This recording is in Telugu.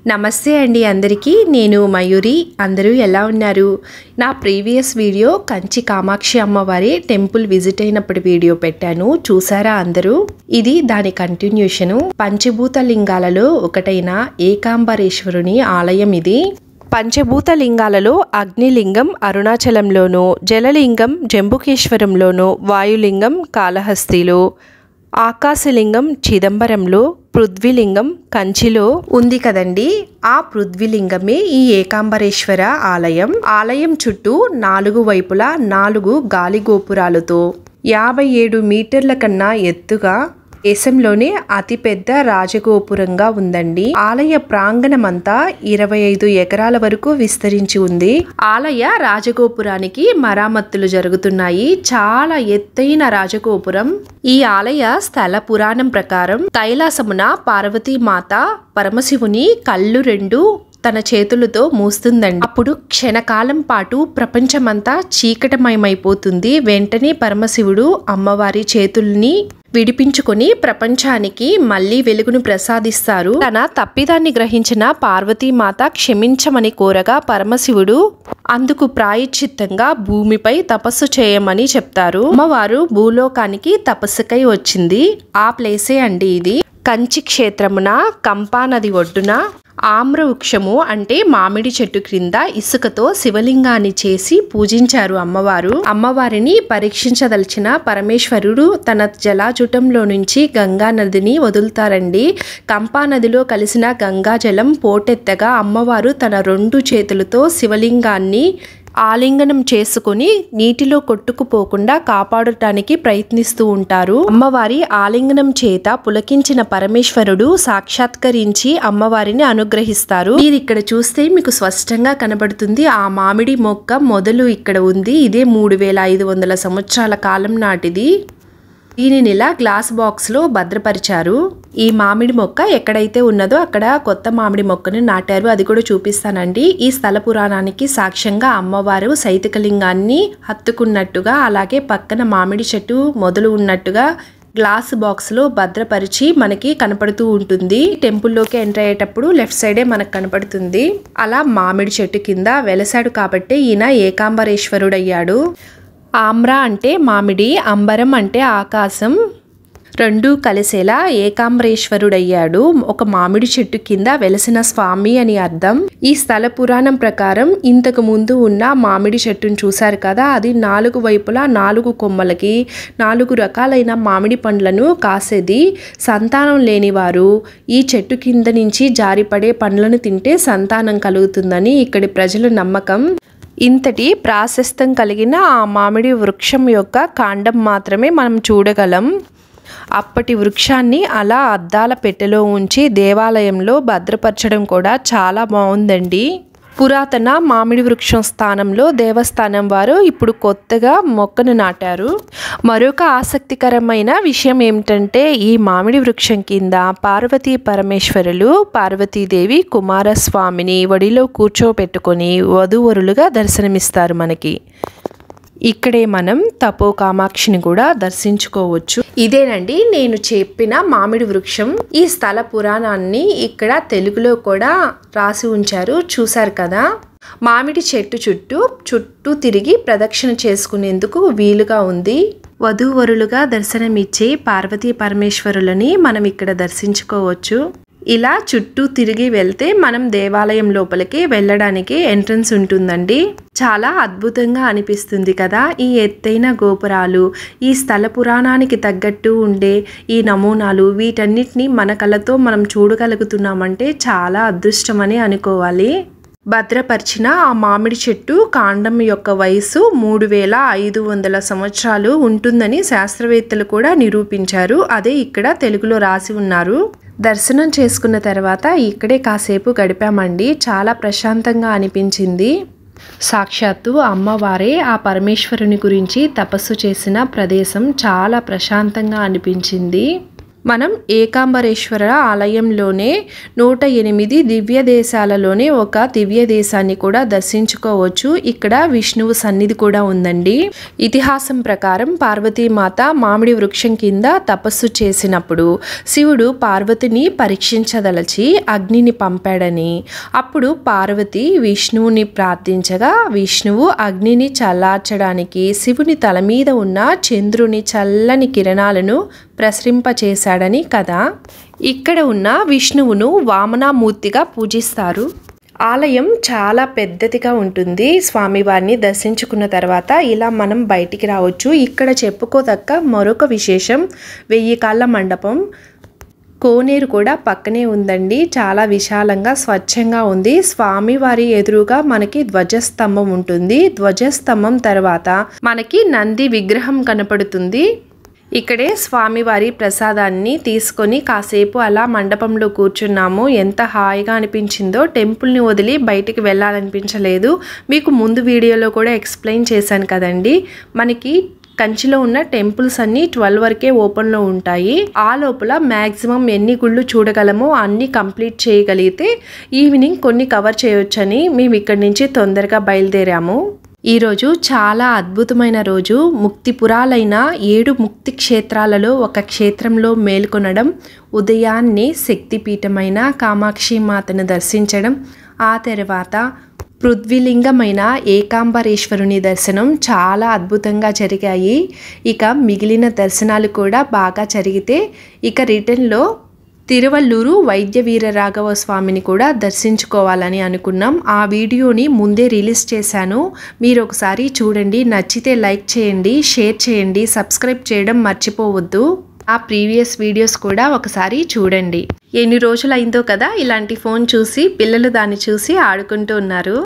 నమస్తే అండి అందరికీ నేను మయూరి అందరూ ఎలా ఉన్నారు నా ప్రీవియస్ వీడియో కంచి కామాక్షి అమ్మవారి టెంపుల్ విజిట్ అయినప్పుడు వీడియో పెట్టాను చూసారా అందరూ ఇది దాని కంటిన్యూషన్ పంచభూత లింగాలలో ఒకటైన ఏకాంబరేశ్వరుని ఆలయం ఇది పంచభూత లింగాలలో అగ్నిలింగం అరుణాచలంలోను జలలింగం జంబుకేశ్వరంలోను వాయులింగం కాళహస్తిలో ఆకాశలింగం చిదంబరంలో పృథ్వీలింగం కంచిలో ఉంది కదండి ఆ పృథ్వీలింగమే ఈ ఏకాంబరేశ్వర ఆలయం చుట్టూ 4 వైపులా 4 గాలి గోపురాలతో 57 మీటర్ల కన్నా ఎత్తుగా దేశంలోనే అతిపెద్ద రాజగోపురంగా ఉందండి ఆలయ ప్రాంగణమంతా 25 ఎకరాల వరకు విస్తరించి ఉంది ఆలయ రాజగోపురానికి మరామత్తులు జరుగుతున్నాయి చాలా ఎత్తైన రాజగోపురం ఈ ఆలయ స్థల పురాణం ప్రకారం కైలాసమున పార్వతీమాత పరమశివుని కళ్ళు 2 తన చేతులతో మూస్తుందండి అప్పుడు క్షణకాలం పాటు ప్రపంచమంతా చీకటమయమైపోతుంది వెంటనే పరమశివుడు అమ్మవారి చేతుల్ని విడిపించుకొని ప్రపంచానికి మళ్ళీ వెలుగును ప్రసాదిస్తారు తన తప్పిదాన్ని గ్రహించిన పార్వతీమాత క్షమించమని కోరగా పరమశివుడు అందుకు ప్రాయశ్చిత్తంగా భూమిపై తపస్సు చేయమని చెప్తారు అమ్మవారు భూలోకానికి తపస్సుకై వచ్చింది ఆ ప్లేసే అండి ఇది కంచి క్షేత్రమున కంపా నది ఒడ్డున ఆమ్రవృక్షము అంటే మామిడి చెట్టు క్రింద ఇసుకతో శివలింగాన్ని చేసి పూజించారు అమ్మవారిని పరీక్షించదలిచిన పరమేశ్వరుడు తన జలాజుటంలో నుంచి గంగా నదిని వదులుతారండి కంపా నదిలో కలిసిన గంగా జలం పోటెత్తగా అమ్మవారు తన 2 చేతులతో శివలింగాన్ని ఆలింగనం చేసుకుని నీటిలో కొట్టుకుపోకుండా కాపాడటానికి ప్రయత్నిస్తూ ఉంటారు అమ్మవారి ఆలింగనం చేత పులకించిన పరమేశ్వరుడు సాక్షాత్కరించి అమ్మవారిని అనుగ్రహిస్తారు మీరు ఇక్కడ చూస్తే మీకు స్పష్టంగా కనబడుతుంది ఆ మామిడి మొక్క మొదలు ఇక్కడ ఉంది ఇదే 3500 సంవత్సరాల కాలం నాటిది దీనిని ఇలా గ్లాస్ బాక్స్ లో భద్రపరిచారు ఈ మామిడి మొక్క ఎక్కడైతే ఉన్నదో అక్కడ కొత్త మామిడి మొక్కను నాటారు అది కూడా చూపిస్తానండి ఈ స్థల పురాణానికి సాక్ష్యంగా అమ్మవారు సైతికలింగాన్ని హత్తుకున్నట్టుగా అలాగే పక్కన మామిడి చెట్టు మొదలు ఉన్నట్టుగా గ్లాస్ బాక్స్ లో భద్రపరిచి మనకి కనపడుతూ ఉంటుంది టెంపుల్లోకి ఎంటర్ అయ్యేటప్పుడు లెఫ్ట్ సైడే మనకు కనపడుతుంది అలా మామిడి చెట్టు కింద వెలసాడు కాబట్టి ఈయన ఏకాంబరేశ్వరుడు అయ్యాడు ఆమ్ర అంటే మామిడి అంబరం అంటే ఆకాశం 2 కలిసేలా ఏకాంబరేశ్వరుడయ్యాడు ఒక మామిడి చెట్టు కింద వెలసిన స్వామి అని అర్థం ఈ స్థల పురాణం ప్రకారం ఇంతకు ముందు ఉన్న మామిడి చెట్టును చూశారు కదా అది 4 వైపులా 4 కొమ్మలకి 4 రకాలైన మామిడి పండ్లను కాసేది సంతానం లేనివారు ఈ చెట్టు కింద నుంచి జారిపడే పండ్లను తింటే సంతానం కలుగుతుందని ఇక్కడి ప్రజల నమ్మకం ఇంతటి ప్రాశస్త్యం కలిగిన ఆ మామిడి వృక్షం యొక్క కాండం మాత్రమే మనం చూడగలం అప్పటి వృక్షాన్ని అలా అద్దాల పెట్టెలో ఉంచి దేవాలయంలో భద్రపరచడం కూడా చాలా బాగుందండి పురాతన మామిడి వృక్షం స్థానంలో దేవస్థానం వారు ఇప్పుడు కొత్తగా మొక్కను నాటారు మరొక ఆసక్తికరమైన విషయం ఏమిటంటే ఈ మామిడి వృక్షం కింద పార్వతీ పరమేశ్వరులు పార్వతీదేవి కుమారస్వామిని ఒడిలో కూర్చోపెట్టుకొని వధూవరులుగా దర్శనమిస్తారు మనకి ఇక్కడే మనం తపో కామాక్షిని కూడా దర్శించుకోవచ్చు ఇదేనండి నేను చెప్పిన మామిడి వృక్షం ఈ స్థల పురాణాన్ని ఇక్కడ తెలుగులో కూడా రాసి ఉంచారు చూశారు కదా మామిడి చెట్టు చుట్టూ తిరిగి ప్రదక్షిణ చేసుకునేందుకు వీలుగా ఉంది వధూవరులుగా దర్శనమిచ్చే పార్వతీ పరమేశ్వరులని మనం ఇక్కడ దర్శించుకోవచ్చు ఇలా చుట్టూ తిరిగి వెళ్తే మనం దేవాలయం లోపలికి వెళ్ళడానికి ఎంట్రన్స్ ఉంటుందండి చాలా అద్భుతంగా అనిపిస్తుంది కదా ఈ ఎత్తైన గోపురాలు ఈ స్థల పురాణానికి తగ్గట్టు ఉండే ఈ నమూనాలు వీటన్నిటిని మన కళ్ళతో మనం చూడగలుగుతున్నామంటే చాలా అదృష్టమని అనుకోవాలి భద్రపరిచిన ఆ మామిడి చెట్టు కాండం యొక్క వయసు 3500 సంవత్సరాలు ఉంటుందని శాస్త్రవేత్తలు కూడా నిరూపించారు అదే ఇక్కడ తెలుగులో రాసి ఉన్నారు దర్శనం చేసుకున్న తర్వాత ఇక్కడే కాసేపు గడిపామండి చాలా ప్రశాంతంగా అనిపించింది సాక్షాత్తు అమ్మవారే ఆ పరమేశ్వరుని గురించి తపస్సు చేసిన ప్రదేశం చాలా ప్రశాంతంగా అనిపించింది మనం ఏకాంబరేశ్వర ఆలయంలోనే 108 దివ్య దేశాలలోనే ఒక దివ్య దేశాన్ని కూడా దర్శించుకోవచ్చు. ఇక్కడ విష్ణువు సన్నిధి కూడా ఉందండి. ఇతిహాసం ప్రకారం పార్వతీమాత మామిడి వృక్షం కింద తపస్సు చేసినప్పుడు శివుడు పార్వతిని పరీక్షించదలచి అగ్నిని పంపాడని, అప్పుడు పార్వతి విష్ణువుని ప్రార్థించగా విష్ణువు అగ్నిని చల్లార్చడానికి శివుని తల మీద ఉన్న చంద్రుని చల్లని కిరణాలను ప్రసరింపచేశాడని కదా. ఇక్కడ ఉన్న విష్ణువును వామనమూర్తిగా పూజిస్తారు. ఆలయం చాలా పెద్దదిగా ఉంటుంది. స్వామివారిని దర్శించుకున్న తర్వాత ఇలా మనం బయటికి రావచ్చు. ఇక్కడ చెప్పుకోదక్క మరొక విశేషం 1000 కాళ్ళ మండపం. కోనేరు కూడా పక్కనే ఉందండి. చాలా విశాలంగా స్వచ్ఛంగా ఉంది. స్వామివారి ఎదురుగా మనకి ధ్వజస్తంభం ఉంటుంది. ధ్వజస్తంభం తర్వాత మనకి నంది విగ్రహం కనపడుతుంది. ఇక్కడే స్వామివారి ప్రసాదాన్ని తీసుకొని కాసేపు అలా మండపంలో కూర్చున్నాము. ఎంత హాయిగా అనిపించిందో. టెంపుల్ని వదిలి బయటికి వెళ్ళాలనిపించలేదు. మీకు ముందు వీడియోలో కూడా ఎక్స్ప్లెయిన్ చేశాను కదండి. మనకి కంచిలో ఉన్న టెంపుల్స్ అన్నీ 12 వరకే ఓపెన్లో ఉంటాయి. ఆ లోపల మ్యాక్సిమం ఎన్ని గుళ్ళు చూడగలమో అన్ని కంప్లీట్ చేయగలిగితే ఈవినింగ్ కొన్ని కవర్ చేయొచ్చని మేము ఇక్కడి నుంచి తొందరగా బయలుదేరాము. ఈరోజు చాలా అద్భుతమైన రోజు. ముక్తిపురాలైన 7 ముక్తి క్షేత్రాలలో ఒక క్షేత్రంలో మేల్కొనడం, ఉదయాన్నే శక్తిపీఠమైన కామాక్షి మాతను దర్శించడం, ఆ తర్వాత పృథ్వీలింగమైన ఏకాంబరేశ్వరుని దర్శనం చాలా అద్భుతంగా జరిగాయి. ఇక మిగిలిన దర్శనాలు కూడా బాగా జరిగితే ఇక రిటర్న్లో తిరువల్లూరు వైద్య వీర రాఘవ స్వామిని కూడా దర్శించుకోవాలని అనుకున్నాం. ఆ వీడియోని ముందే రిలీజ్ చేశాను. మీరు ఒకసారి చూడండి. నచ్చితే లైక్ చేయండి, షేర్ చేయండి, సబ్స్క్రైబ్ చేయడం మర్చిపోవద్దు. ఆ ప్రీవియస్ వీడియోస్ కూడా ఒకసారి చూడండి. ఎన్ని రోజులైందో కదా ఇలాంటి ఫోన్ చూసి పిల్లలు దాన్ని చూసి ఆడుకుంటూ ఉన్నారు.